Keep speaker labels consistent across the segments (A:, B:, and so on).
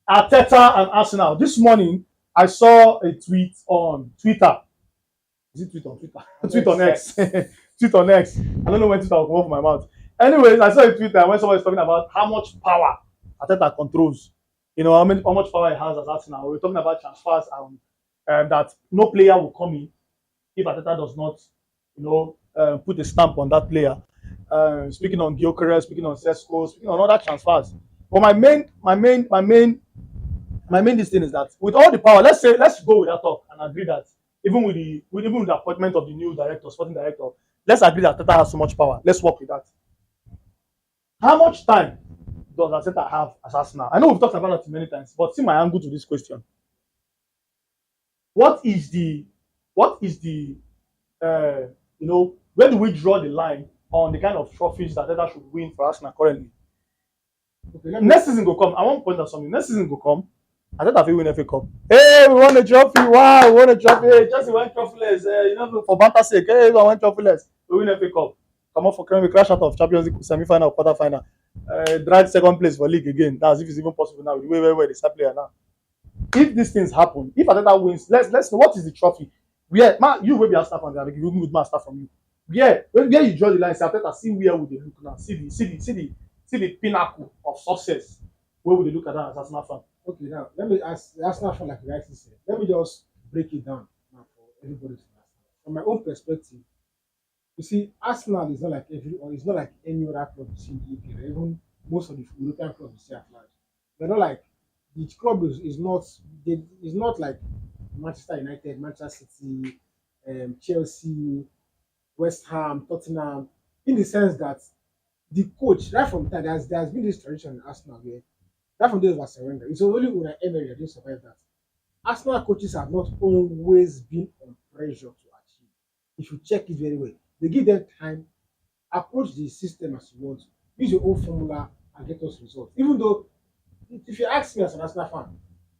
A: Arteta and Arsenal. This morning, I saw a tweet on Twitter. Is it tweet on Twitter? Tweet on X. Tweet on X. I don't know when Twitter will come off my mouth. Anyways, I saw a tweet when someone was talking about how much power Arteta controls. You know, how much power he has as Arsenal. We're talking about transfers and that no player will come in if Arteta does not, put a stamp on that player. Speaking on Gyökeres, speaking on Sesko, speaking on other transfers. But my main this thing is that with all the power, let's go with that talk and agree that even with the appointment of the new director, sporting director, let's agree that Tata has so much power. Let's work with that. How much time does Arteta have as Arsenal? I know we've talked about it many times, but see my angle to this question. What is the where do we draw the line on the kind of trophies that Arteta should win for Arsenal currently? Okay, next season go come. I want to point out something. Next season go come. I thought I win FA Cup. Hey, we won a trophy. Wow, we won a trophy. Hey, Chelsea went trophyless. For banter sake, hey, we went trophyless. We win FA Cup. Come on for crying, we crash out of Champions League semi-final, quarter-final. Drag second place for league again. That's if it's even possible now. The way where they start playing now. If these things happen, if Arteta wins, let's know what is the trophy. Where you will be a staff on there. You with my staff from you. Where you draw the line, say Arteta, see where would they look now? See the pinnacle of success. Where would they look at that as Arsenal fan?
B: Okay, now let me ask the Arsenal fan, like you rightly said. Let me just break it down now for everybody to understand. From my own perspective, you see, Arsenal is not like or it's not like any other club you see in the UK, or even most of the European clubs you see at large. They're not like the club is not like Manchester United, Manchester City, Chelsea, West Ham, Tottenham, in the sense that the coach, right from time, there's been this tradition in Arsenal where right from days of surrender. It's only when Emery that didn't survive that. Arsenal coaches have not always been on pressure to achieve. If you check it very well, they give them time, approach the system as you want, use your own formula and get us results. Even though, if you ask me as an Arsenal fan,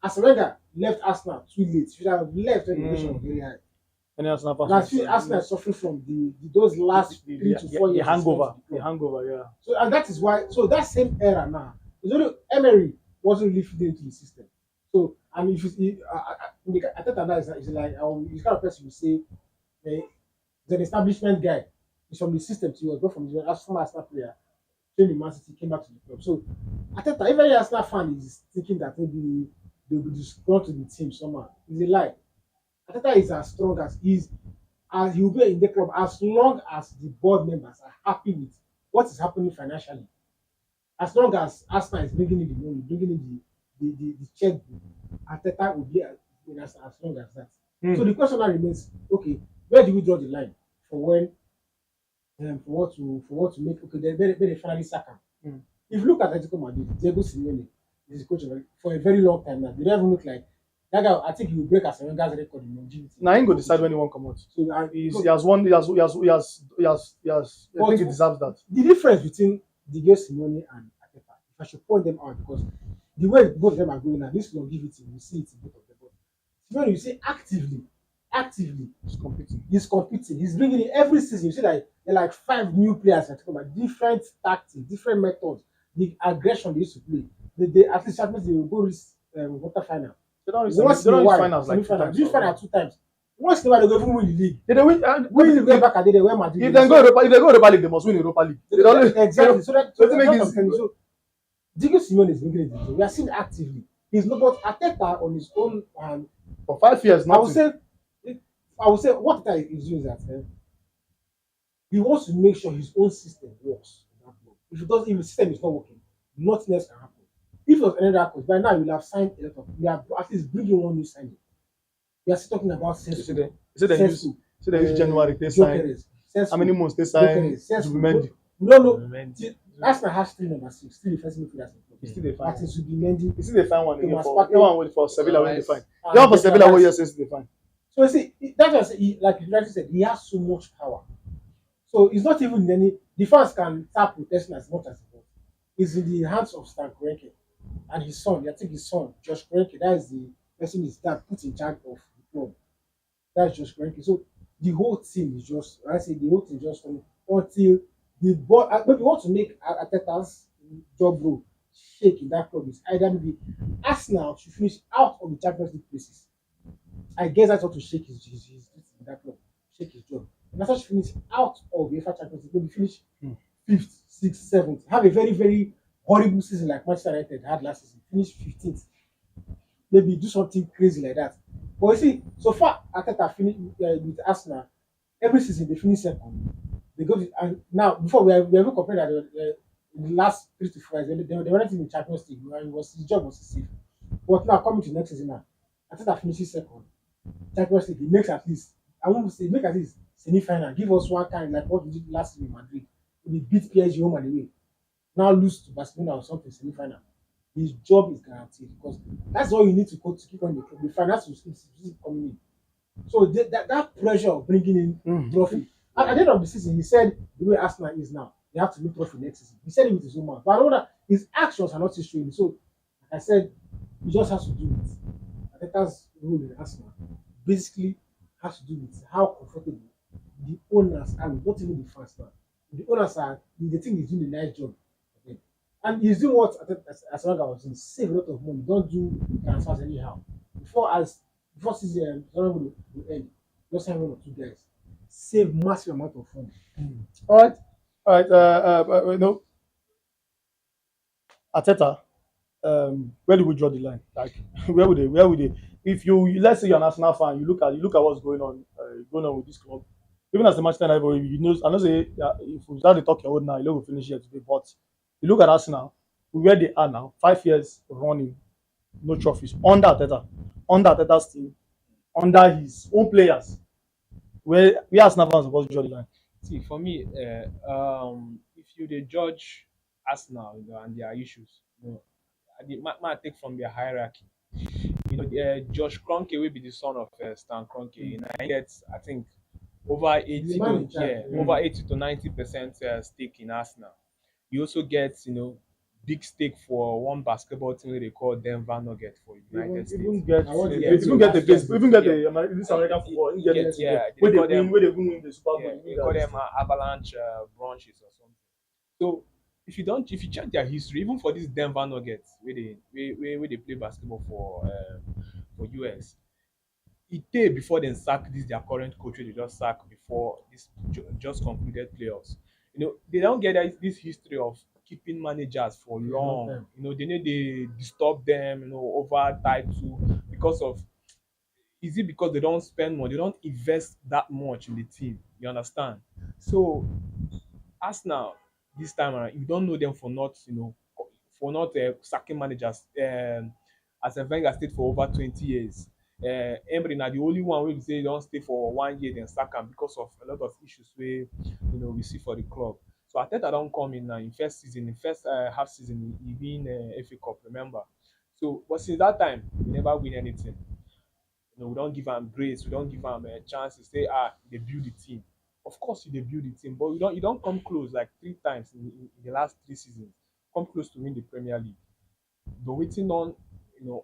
B: Arsenal left Arsenal too late. Should have left when the pressure was very high.
A: Any Arsenal fans?
B: I feel Arsenal is suffering from those last 3 to 4 years.
A: The hangover, yeah.
B: So and that is why. So that same era now, it's only Emery wasn't really fitting into the system. So and if you see, I thought that is like he's kind of person who say he's an establishment guy. He's from the system. So he was brought from the as former Arsenal player, trained in Man City, came back to the club. So I thought that every Arsenal fan is thinking that maybe they will just go to the team somehow. It's a lie. Ateta is as strong as he will be in the club as long as the board members are happy with what is happening financially. As long as Arsenal is bringing in the money, bringing in the checkbook, Ateta will be as long as that. So the question now remains: okay, where do we draw the line for when for what to make okay then when they finally sack him? If you look at Atletico Madrid, Diego Simeone is the coach for a very long time now. They don't even look like that guy. I think he will break Asenga's record in longevity.
A: Now he go decide when he won't come out. So he has won. He has. I think he deserves that.
B: The difference between Diego Simeone and Arteta, if I should point them out, because the way both of them are going now, this longevity, we see it in both of them. But Simeone, you see actively, he's competing. He's bringing in every season. You see that there are like 5 new players that come about different tactics, different methods, the aggression they used to play. They at least Champions they will go reach quarter final.
A: They don't reach finals like
B: 2 times. Once in a while they go even win the league.
A: They win.
B: Win the league back at the day where Madrid.
A: If they go Europa League, they must win Europa League.
B: Exactly. So that's
A: it
B: so Diego Simeone is bringing it. We are seeing actively. He's not but Arteta on his own
A: for 5 years.
B: I would say what Arteta is doing is that he wants to make sure his own system works. If the system is not working, nothing else can happen. If it was another coach, by now you will have signed a lot of. We have at least bringing one new signing. We are still talking about Sesko.
A: They use January. They sign. How many months they sign?
B: We don't know. Arsenal has 3 numbers 6. Still the first midfielders.
A: Still they
B: find. Zubimendi.
A: Still they find one again for. No one for Sevilla when they find. The one for Sevilla what year since they find.
B: So you see, that's what I say. Like you rightly said, he has so much power. So it's not even in any. The fans can start protesting as much as he wants. It's in the hands of Stan Kroenke and his son. I think his son, Josh Kroenke, that is the person his dad put in charge of the club. That's Josh Kroenke. So the whole team is just, I say the whole team is just until the board. Maybe want to make Arteta's job role shake in that club is either maybe Arsenal should finish out of the Champions League places. I guess that's what to shake his in that club, shake his job. And that's should finish out of the UEFA Champions League, maybe finish
A: Hmm.
B: fifth, sixth, seventh, have a very, very horrible season like Manchester United had last season, finish 15th, maybe do something crazy like that. But you see, so far Arteta finished with Arsenal, every season they finish second. They go to, and now before we have compared that in the last 3 to 4 years, they were not in the Champions League. It was his job was safe. But now coming to next season now, Arteta finishes second. Champions League, he makes at least, I won't say make at least semi-final. Give us one kind like what we did last season in Madrid. We beat PSG home and away. Now lose to Barcelona or something semi-final. His job is guaranteed because that's all you need to go to keep on the club. The finance will keep coming in. So that pressure of bringing in trophy. At the end of the season, he said the way Arsenal is now, they have to win trophy next season. He said it with his own mouth. But I know that his actions are not showing. So, like I said, he just has to do it. Ateta's role in Arsenal basically has to do with how comfortable the owners are, not even the fans now. The owners are, the thing is doing a nice job. Okay. And he's doing what as long as I was saying, save a lot of money. Don't do transfers anyhow. Before season will end, just sign 1 or 2 guys. Save massive amount of funds.
A: All right, all right. Arteta, where do we draw the line? Like, where would they? If you let's say you're an Arsenal fan, you look at what's going on with this club. Even as the Manchester United, boy, I know say if we start to talk your own now, you know we finish here today. But you look at Arsenal, where they are now, 5 years running, no trophies under Arteta's team, under his own players. Where we Arsenal fans supposed to draw the line.
C: See, for me, if you dey judge Arsenal, and their issues, I take from their hierarchy. Josh Kroenke will be the son of Stan Kroenke. And I get, I think, over 80 to over 80 to 90% stake in Arsenal. You also get, big stake for one basketball team wey they call Denver Nuggets for United States.
A: Even get
B: I want to
A: even
B: get
A: get the
B: to
A: base, even get
C: yeah.
A: this American football, even get it.
C: Yeah,
A: Where
C: they call them,
A: win the Super Bowl.
C: yeah,
A: even
C: they
A: get
C: call
A: this
C: them avalanche brunches or something. So if you check their history, even for these Denver Nuggets, where they play basketball for US, it take before they sack this their current coach wey they just sack before this just concluded playoffs. They don't get this history of keeping managers for long. They need they disturb them, over title because of is it because they don't spend money, they don't invest that much in the team. You understand? So Arsenal this time around, you don't know them for not, sacking managers. As a Wenger stayed for over 20 years. Emery na the only one wey be say he don stay for 1 year then sack am because of a lot of issues wey we see for the club. So Arteta don come in now in first season, in first half season he win FA Cup, remember. So but since that time he never win anything. We don't give am grace, we don't give am chance to say they build the team. Of course you dey build the team, but you don't come close like 3 times in the last 3 seasons, come close to win the Premier League. But wetin don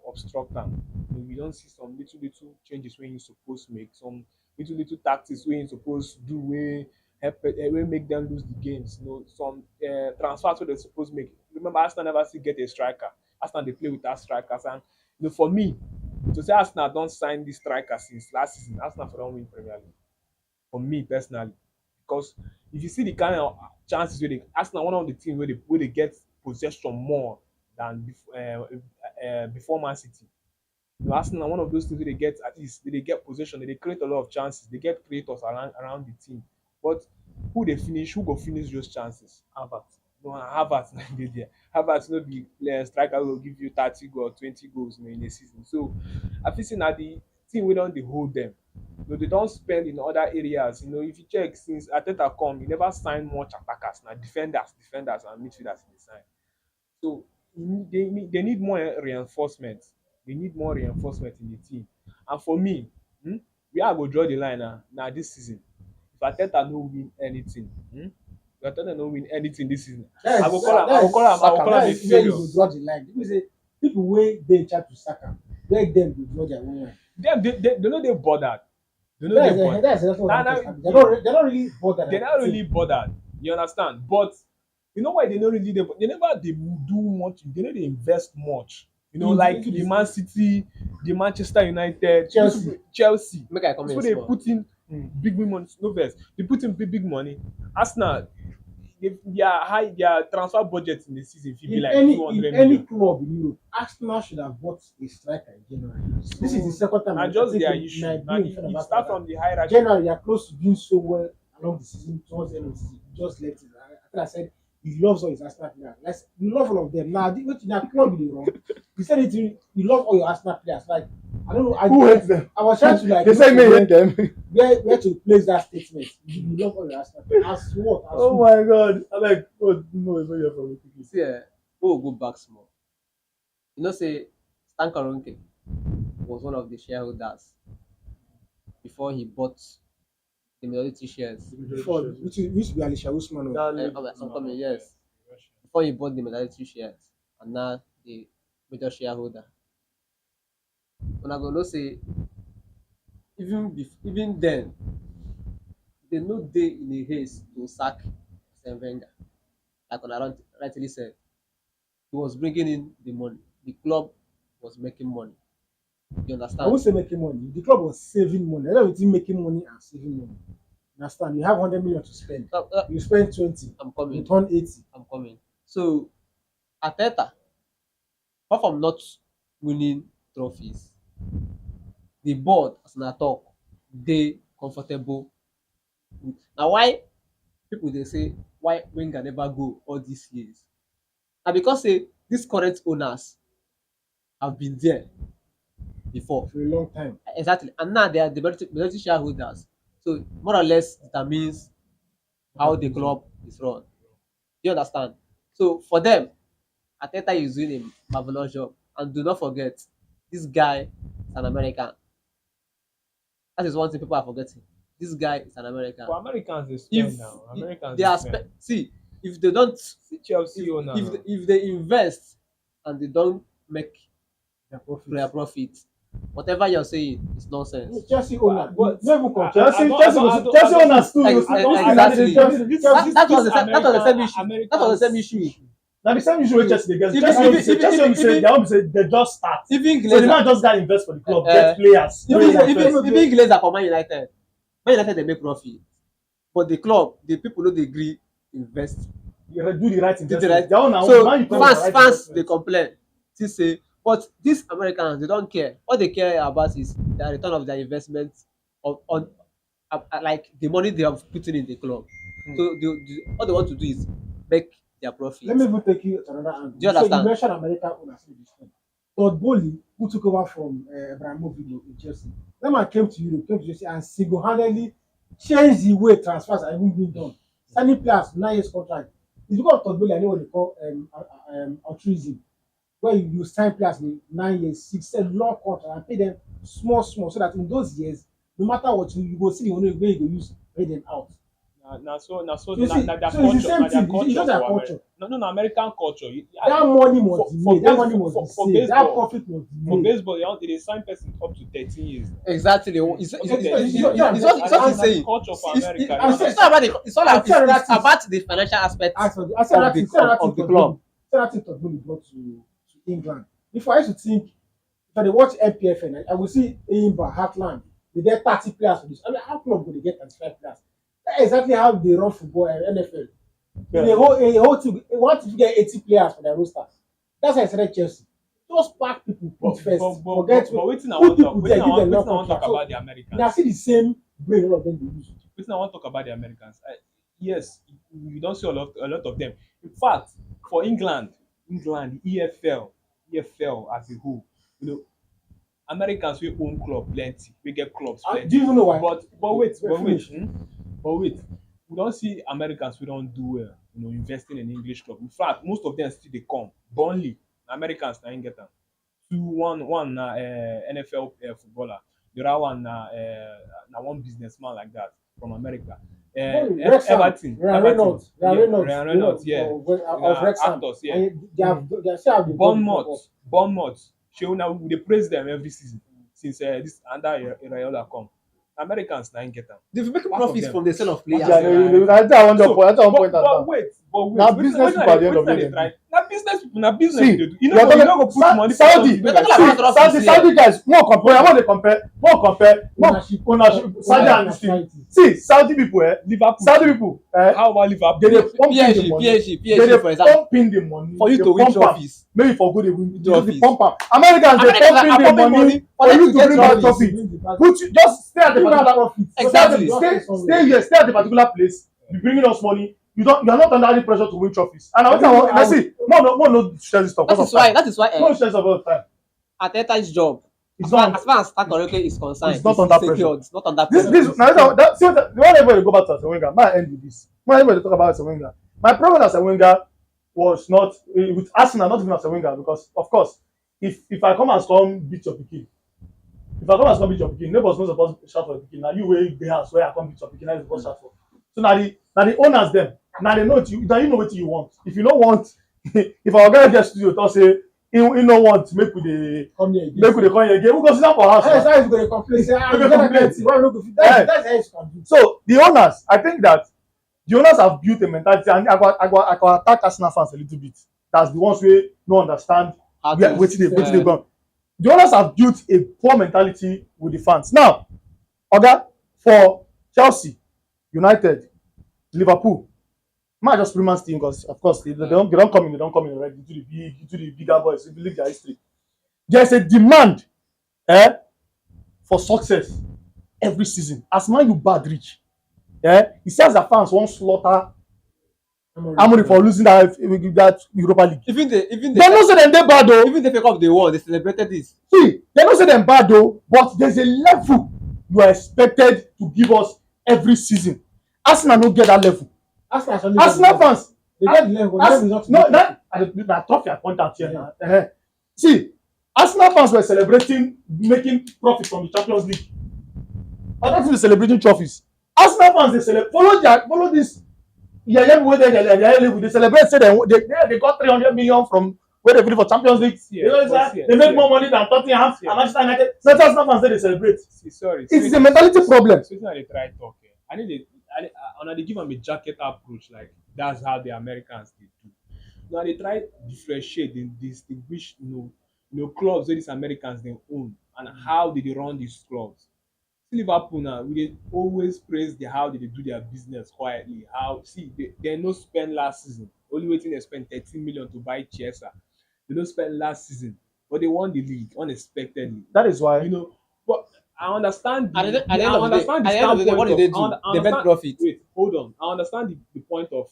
C: obstruct am. We don see some little changes wey you suppose make, some little tactics wey you suppose do wey wey make them lose the games. Some transfers wey dem suppose make. Remember Arsenal never still get a striker. Arsenal dey play without strikers, and for me to say Arsenal don sign this striker since last season, Arsenal for don win Premier League. For me personally, because if you see the kind of chances wey Arsenal one of the teams wey dey get possession more than before Man City. Arsenal one of those teams wey dey get at least they get possession, they create a lot of chances, they get creators around the team. But who go finish those chances? Havertz. No, Havertz na dey there. Havertz no be striker wey go give you 30 goals, 20 goals in a season. So I feel say na the team wey don dey hold them. They don spend in other areas. If you check since Arteta come, he never sign much attackers. Na defenders and midfielders he dey sign. So they need more reinforcement. They need more reinforcement in the team. And for me, where I go draw the line na this season. If Arteta no win anything, if Arteta no win anything this season, I go call am a failure.
B: You go draw the line. People wey dey in charge to sack am, let them go draw their own line.
C: They no dey bothered. They're
B: That's exactly what I'm saying. They're not really bothered.
C: They're not really bothered. You understand? But You know why they don't really they never they do much. They don't invest much. You know,
B: In-
C: like
B: into
C: the
B: this-
C: Man City, the Manchester United,
B: Chelsea.
C: Chelsea.
D: Make I come
C: So
D: in
C: they
D: small.
C: put in big money. No verse. They put in big money. Arsenal, their transfer budget in the season will be
B: In
C: like
B: any
C: 200
B: in any
C: million.
B: club in Europe, Arsenal should have bought a striker in January. This is the second time.
C: Now
B: I
C: just
B: think
C: their
B: in
C: issue.
B: my
C: Now
B: being in front of
C: it start
B: Arsenal,
C: from the hierarchy.
B: January, they are close to doing so well along the season. Towards the end of the season, he just left it. I think I said he loves all his Arsenal players. Like, you love all of them. Now, what in that club you wrong? He said it. You love all your Arsenal players. Like, I don't know.
A: Who hates them?
B: I was trying to like.
A: They say me hate them.
B: Where to place that statement? You love all your Arsenal players. As what? As
A: Oh
B: who?
A: my god. I like, oh, no, it's not here from
D: You see, we'll go back small. You know, say Stan Kroenke was one of the shareholders before he bought the majority shares.
B: Before, which used to be Alisha Usman.
D: Some company, yes. Before he bought the majority shares, and now the major shareholder. When I go know say, even then, they no day in a haste to sack Arsene Wenger. Like when rightly said, he was bringing in the money. The club was making money. You
B: I
D: understand?
B: won't say making money. The club was saving money. I don't think making money and saving money. Understand? You have 100 million to spend. You spend 20.
D: I'm
B: You
D: coming.
B: turn 80.
D: I'm coming. So, Arteta, apart from not winning trophies, the board, as I talk, they comfortable with. Now, why people they say why Wenger never go all these years? And because say these current owners have been there before.
B: For a long time.
D: Exactly. And now they are the majority shareholders. So more or less determines how the club is run. You understand? So for them, Arteta is doing a marvelous job. And do not forget, this guy is an American. That is one thing people are forgetting. This guy is an American.
C: For Americans, they
D: If
C: spend now. Americans,
D: they are
C: spend.
D: see, if they don't,
C: See Chelsea owner.
D: if they invest and they don't make
B: Their profits.
D: their profit, whatever you're saying is nonsense.
B: Chelsea owner.
C: What?
B: Not even come.
A: Chelsea
C: don't-
A: Chelsea owners too.
D: Exactly. That was the same issue. That was the same issue.
A: Now the same issue with Chelsea.
D: Even-
A: Chelsea
D: even-
A: say their own say they just start.
D: Even
A: So the man
D: Glazer,
A: just got invest for the club,
D: Eh,
A: get players.
D: even Glazer for Man United. Man United they make profit, but the club, the people no dey gree invest.
A: You do the right
D: Do
A: investment.
D: the right.
A: Their own now,
D: So
A: Man U do the
D: fans
A: right
D: they
A: investment.
D: complain. Still say, but these Americans they don't care. What they care about is the return of their investment on like the money they have put in the club. So all they want to do is make their profit.
B: Let me even take you to another angle.
D: Do you understand?
B: So you mentioned American owners in this thing. Todd Bowley, who took over from Abramovich in Chelsea, that man came to Europe, came to Chelsea, and single-handedly changed the way transfers are even being done. Signing players 9 years contract. It's because of Todd Bowley, I know what they call altruism, where you sign players in 9 years, 6, 7 long contract and pay them small, so that in those years, no matter what you go see the money where you go use pay them out.
C: So
B: You see,
C: their
B: so it's the
C: culture.
B: same
C: Na their
B: thing. It's just their
C: for
B: culture.
C: America. No, American culture.
B: That money must be
C: for
B: made. That
C: base-
B: money must
C: for-
B: be
C: for
B: saved. That
C: baseball-
B: profit must be
C: For
B: made.
C: baseball, they sign person up to 13 years.
D: Exactly. It's what he's saying.
C: Culture for
D: It's
C: America.
D: it's not about the. It's all about. It's about the financial aspect
B: I
D: of
B: said
D: the club.
B: Todd Bowley brought to England. Before I used to think, if I dey watch MPFN, I would see Imba, Heartland, they get 30 players for this. I mean, how club go they get 35 players? That's exactly how they run football and NFL.
A: Yeah.
B: A whole team, they want to get 80 players for their roster. That's why I said Chelsea. Just pack people put first. Forget
C: but waiting I
B: put
C: want
B: people
C: to
B: there, give them
C: talk
B: long contract.
C: about the
B: So
C: Americans.
B: now see the same brain all of them they use.
C: Waiting I want to talk about the Americans. Yes, you don't see a lot of them. In fact, for England, EFL as a whole, Americans we own club plenty, we get clubs
B: Do
C: plenty.
B: you even know why?
C: But wait,
B: Finish.
C: we don't see Americans we don't do well, investing in English club. In fact, most of them still they come. Burnley, Americans na get them. One na NFL footballer, the other one na one businessman like that from America. Everton,
B: Ryan Reynolds,
C: Ryan Reynolds, yeah.
B: of Wrexham.
C: Actors, yeah.
B: They still have the
C: Bournemouth. Now we dey praise them every season since this under Iraola come. Americans na get them.
D: They've making
C: Half of
D: profits
C: them.
D: from the sale of players.
A: Yeah, I want to point
C: But
A: out.
C: wait, But wait,
A: Now business people at the end of the day.
C: Now business people, now business
A: See,
C: they do.
A: you're talking-
C: You know go put money for
A: Saudi,
C: something you know
D: You're talking
C: that-
D: about
A: see,
D: trophies
A: Saudi guys, more compare,
B: Ownership.
A: Saudi and this thing. See, Saudi people,
C: Liverpool.
A: Saudi people,
C: How about Liverpool?
A: they dey pump in the
D: PSG,
A: money.
D: PSG,
A: They
D: PSG,
A: dey
D: for example,
A: pump in the money.
D: for you
A: They
D: to win
A: pump am.
D: trophies.
A: Maybe for good they win. They
D: Trophies.
A: pump am. Americans dey
D: Americans
A: pump
D: are
A: in the
D: pumping
A: money
D: money
A: for
D: for them
A: you
D: to
A: to
D: get
A: bring back
D: trophies.
A: trophy. Put you just stay at the particular profit.
D: Exactly.
A: Stay here, stay at the particular place. Be bringing us money. You are not under any pressure to win trophies. And I want to see. No share this stuff.
D: That is why. That is why.
A: No share stuff all the time.
D: Arteta's job,
A: It's
D: as far
A: not.
D: as far as Takoreke is concerned,
A: It's not under
D: secured.
A: pressure.
D: It's not under
A: This
D: pressure.
A: now that see what whenever you go back to Arsene Wenger, my end with this. Whenever you talk about Arsene Wenger, my problem as Arsene Wenger was not with Arsenal, not even Arsene Wenger, because of course, if I come and come beat your pikin, neighbors not supposed to shout for the pikin. Now you wey the house where I come beat your pikin, now you supposed to shout for. So now the owners them, now they know what you what you want. If you don't want, if our guy get studio talk say he no want make we dey
B: Come here again.
A: come here again, we go sit down for house.
B: That's how you go to complain. Say,
A: You go complain.
B: Why you no go fit? That's how you can do.
A: So the owners, I think that the owners have built a mentality, and I go attack Arsenal fans a little bit. That's the ones wey no understand wetin dey go on. The owners have built a poor mentality with the fans. Now, oga, for Chelsea, United, Liverpool, might just bring man's team because of course they don't come in already into the bigger boys. If you look their history, there's a demand for success every season. As man you bad reach, he says the fans won't slaughter Amorim for losing that Europa League.
D: Even
A: They no say them dey bad though.
D: even the FA Cup they won, they celebrated this.
A: See, they no say them bad though, but there's a level you are expected to give us every season. Arsenal no get that level. Arsenal fans,
B: they get the level. The level is not.
A: that trophy I point out here now. See, Arsenal fans were celebrating making profit from the Champions League. Other teams celebrating trophies. Arsenal fans they follow this. They celebrate say they got 300 million from where they play for Champions League. They make more money than Tottenham and Manchester United. So Arsenal fans say they celebrate.
C: Sorry.
A: It's a mentality problem.
C: So I dey try talk. They give them a jacket approach, like that's how the Americans they do. Now they try differentiate and distinguish, clubs where these Americans they own and how they run these clubs. Liverpool now, we dey always praise how they do their business quietly. How they no spend last season. Only waiting they spend 13 million to buy Chelsea. They don't spend last season, but they won the league unexpectedly.
A: That is why
C: But I understand.
D: At the end of the day, what did they do? They made profit.
C: Wait, hold on. I understand the point of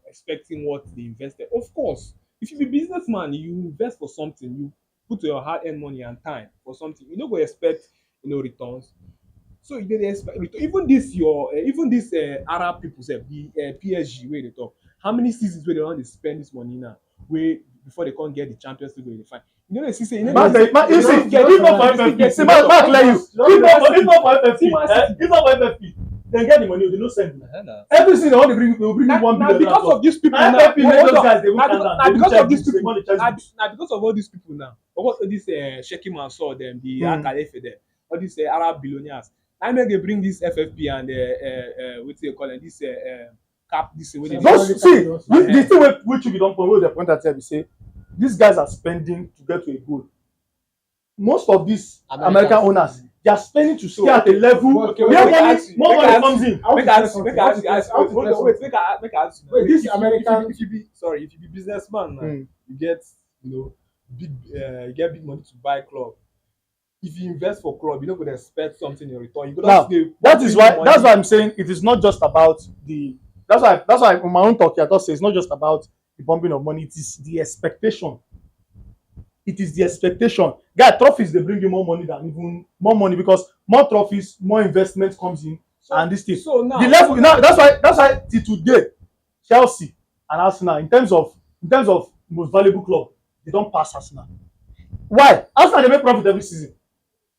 C: expecting what they invested. Of course, if you be businessman, you invest for something. You put your hard-earned money and time for something. You no go expect returns. So you dey expect return. Even this Arab people say the PSG wey they talk. How many seasons where they want to spend this money now? Where before they can't get the Champions League, they find. You know, see, if not for FFP, then get the money. They no send you. Every season they want to bring you 1 billion. Because of these people now. Because of these people. Now because of all these people now. What this Sheikh Mansour them, the Akalefe them, all these Arab billionaires. I make they bring this FFP and what they call it, this cap, this way.
A: The thing which you don't point, the point at here, we say these guys are spending to get to a goal. Most of these American owners, they are spending to stay at a level more money comes in.
C: Make I ask you.
B: Wait, this American.
C: If you be businessman, you get big you get big money to buy club. If you invest for club, you don't go to expect something in return. You go
A: that's why I'm saying it is not just about the. That's why in my own talk here, I thought say it's not just about the pumping of money. It is the expectation. It is the expectation. Guy, trophies they bring you more money than even more money because more trophies, more investment comes in, and this thing.
C: So now
A: the level now that's why till today, Chelsea and Arsenal in terms of most valuable club, they don't pass Arsenal. Why? Arsenal they make profit every season.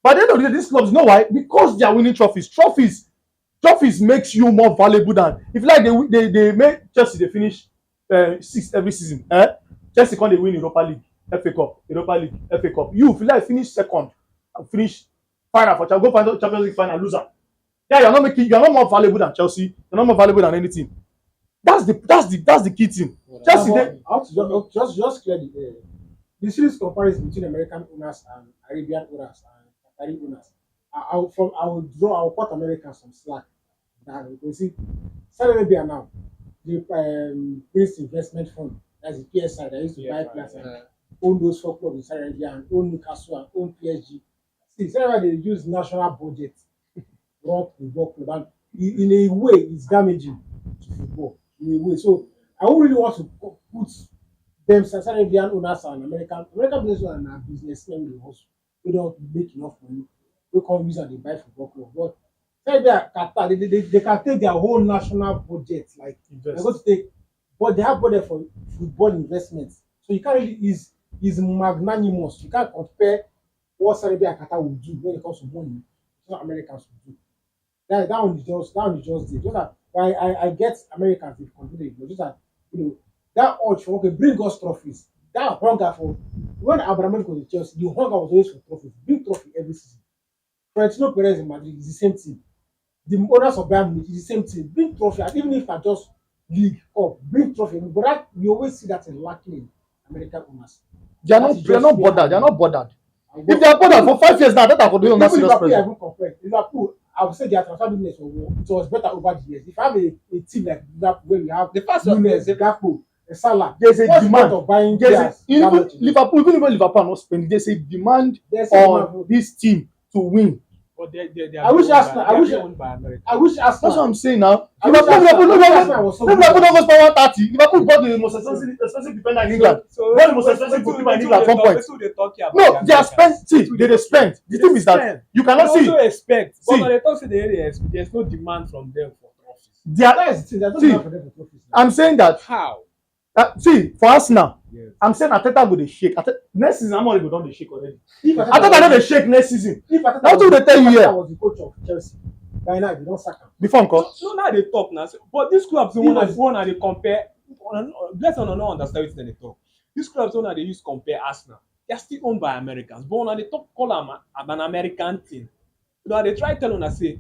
A: But at the end of the day, these clubs, you know why? Because they are winning trophies. Trophies makes you more valuable than if you like they make Chelsea they finish 6th every season. Chelsea can't they win Europa League, FA Cup, FA Cup. You feel like finish second, finish final for go final Champions League final loser. Yeah, you're not more valuable than Chelsea. You're not more valuable than anything. That's the key thing. Chelsea, they,
B: I want to just clear the air. The series comparison between American owners and Arabian owners and Qatari owners. I will cut Americans some slack. Now you can see Saudi Arabia now, the Prince Investment Fund, that's the PSI that used to buy players and own those four clubs in Saudi Arabia and own Newcastle and own PSG. See, Saudi Arabia they use national budget to run football club and in a way it's damaging to football in a way. So I don't really want to put them Saudi Arabian owners and American business owners and businessmen will also we don't make enough money. We can't use and they buy football club. But Saudi Arabia, Qatar, they can take their whole national budget, like they're going to take, but they have budget for football investments. So you can't really is magnanimous. You can't compare what Saudi Arabia and Qatar will do when it comes to money. It's what Americans will do. That one is just there. Just that I get Americans with confidence, but just that that urge for okay, bring us trophies. That hunger for when Abramovich was in Chelsea, the hunger was always for trophies. Bring trophy every season. Florentino Perez in Madrid is the same thing. The owners of Bayern Munich is the same thing. Bring trophy, and even if I just league up, bring trophy. But that we always see that in lacking in American owners.
A: they are not bothered. They are not bothered. If they are bothered for 5 years now, that I could do on that
B: Even
A: serious
B: Liverpool, I
A: pressure.
B: even compare. Liverpool, I would say their transfer business was better over the years. If I have a team like Liverpool where we have
D: The first one,
B: Nunes, Gakpo, Salah,
A: There's a
B: what's the point
A: demand.
B: of buying
A: Even
B: players?
A: Liverpool are not spending. There's a demand
B: There's a
A: on
B: demand.
A: this team to win.
C: But they
B: I wish Arsenal- I wish-
C: owned by America.
B: I wish
A: That's what
B: Arsenal.
A: I'm saying now.
B: I wish Arsenal was so good.
A: Liverpool don't go spend 130. Liverpool bought the most expensive defender in England. One of the most expensive goalkeeper in England at one point. No, they are spent. See, they spend. The thing is that you cannot see.
C: also expect.
A: See.
C: But when they talk to the area, there's no demand from them for trophies.
A: They are,
B: That is the thing. There's no
A: See,
B: demand for them for trophies.
A: I'm saying that.
C: How?
A: See, for Arsenal,
C: Yes.
A: I'm saying Arteta go dey shake. Next season, I'm already go don dey shake already.
B: If
A: Arteta no dey shake next season.
B: If Arteta
A: That's what they tell you
B: if
A: here.
B: Arteta was the coach of Chelsea, by now they don't sack him.
A: Before Nko.
C: So now they talk now. But these clubs, the one that they compare. Let's not understand what they talk. These clubs, one that they use compare Arsenal. They are still owned by Americans. But when they talk, call them an American thing. They try tell them say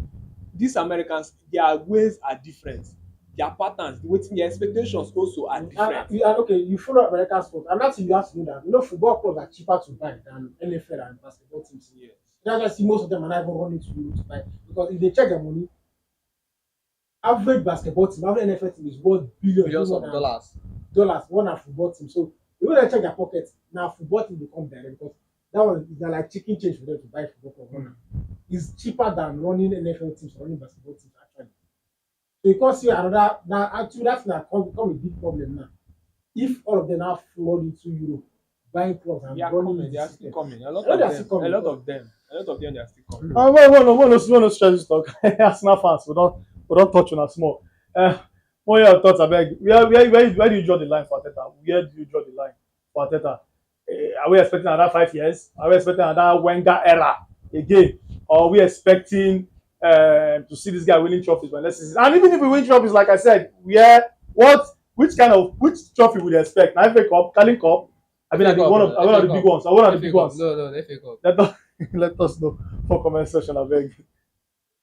C: these Americans, their ways are different. Their patterns, their expectations also are different.
B: And okay, you follow American sport, and that's you have to know that football clubs are cheaper to buy than NFL and basketball teams.
C: Yes.
B: That's why I see most of them are not even running to you to buy because if they check their money, average basketball team, average NFL team is worth
D: billions of dollars.
B: One and football team. So when they check their pockets, now football team become direct because that one is like chicken change for them to buy football club. It's cheaper than running NFL teams, running basketball teams actually. So you can't see another now. Actually, that's now become a big problem now. If all of them now flood into Europe, buying clubs and
C: They are
B: running
C: coming. They are
B: the
C: still
B: system.
C: coming. A lot
B: I know
C: of
B: they are
C: them.
B: still coming.
C: A lot of them. They are still coming.
A: One no stress this talk. Arsenal fans, we don't touch on us small. What are your thoughts, abeg? Where do you draw the line for Arteta? Where do you draw the line for Arteta? Are we expecting another 5 years? Are we expecting another Wenger era again? Or are we expecting to see this guy winning trophies by next season? And even if we win trophies, like I said, which trophy would you expect? Now, FA Cup, Carling Cup? I mean, one of the big ones. One of the big ones.
D: No, the FA Cup.
A: Let us know for comment section, I beg.